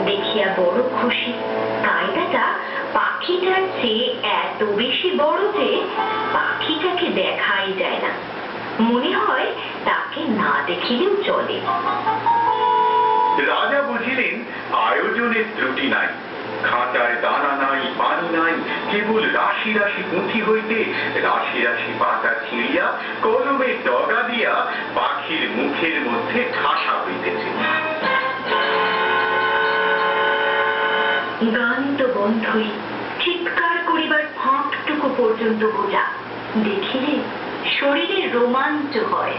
দেখিয়া বড় খুশি। কায়দাটা পাখিটার চেয়ে এত বেশি বড় যে পাখিটাকে দেখাই যায় না, মনে হয় তাকে না দেখিলেও চলে। রাজা বুঝিলেন আয়োজনের ত্রুটি নাই, খাঁচায় দানা নাই, পানি নাই, কেবল রাশি রাশি পুঁথি হইতে রাশি রাশি পাতা ছিঁড়িয়া কলমের ডগা দিয়া পাখির মুখের মধ্যে ঠাসা হইতেছে। গান তো বন্ধই, চিৎকার করিবার ফাঁকটুকু পর্যন্ত বোঝা, দেখিলে শরীরে রোমাঞ্চ হয়।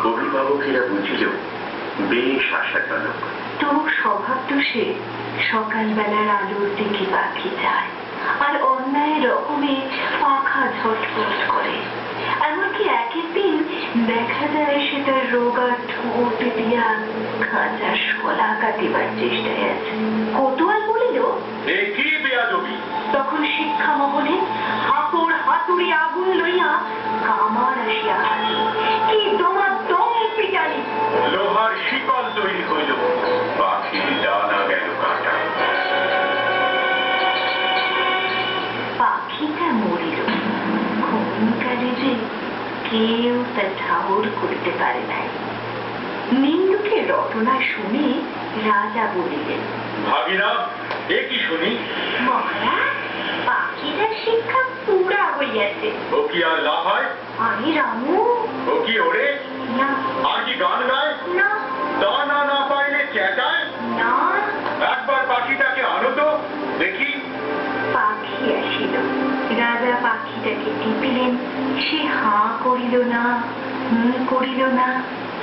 অভিভাবকেরা বুঝিল বেশ আশাজনক। তবু স্বভাব দোষে সকালবেলার আলোর দিকে পাখি যায়, আর অন্যায় রকমে পাখা ঝটপট করে। এমনকি একের দিন দেখা যায় সে তার রোগা ঠোঁট দিয়া খাঁচার শলা কাটিবার চেষ্টায় আছে। কোতোয়াল বলিল, এ কি বেয়াদবি! তখন শিক্ষা মহলে হাঁকড় হাতুড়ি আগুন লইয়া কামার আসিয়া হাজির। কি তোমার দম পিটানি! লোহার শিকল তৈরি হইল, পাখির ডানা গেল কাটা। পাখিটা মরিল, ক্ষণকালে যে কেউ তা ঠাউর করিতে পারে নাই। নিন্দুকে রটনা শুনে রাজা বলিলেন, ভাগিনা, এ কি শুনি? মহারাজ, পাখিটার শিক্ষা পুরা হইয়াছে। ও কি আর লাফায়? আমি রামু। ও কি ওরে? না। আর কি গান গায়? না। দানা না পাইলে চেঁচায়? না। একবার পাখিটাকে আনো তো দেখি। পাখি আসিল, রাজা পাখিটাকে টিপিলেন। সে হাঁ করিল না, করিল না।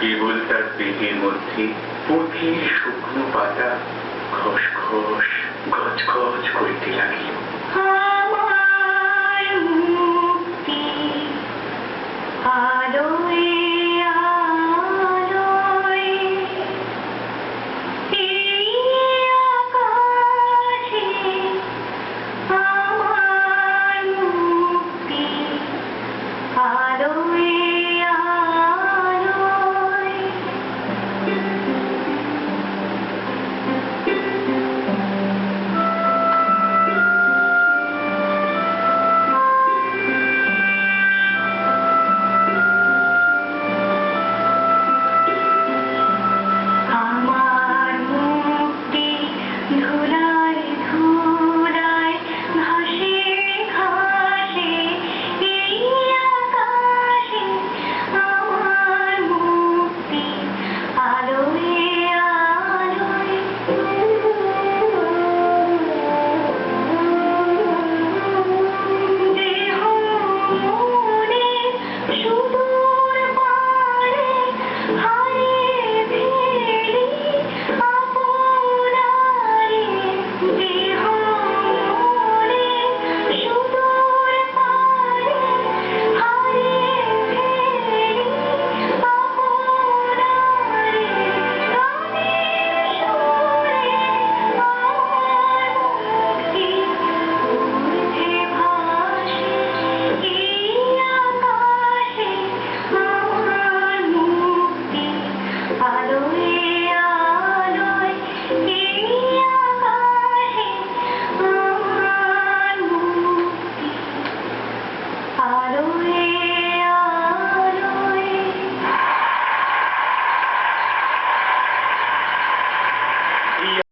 কেবল তার পেটের মধ্যে পুঁথির শুকনো পাতা খস খস গজ গজ করিতে লাগিল। আমার মুক্তি আলোয় আলোয়, এই আকাশে আমার মুক্তি আলোয় আলোয়। আমার মুক্তি ধুলায় ধুলায় ঘাসে ঘাসে, এই আকাশে বলিয়া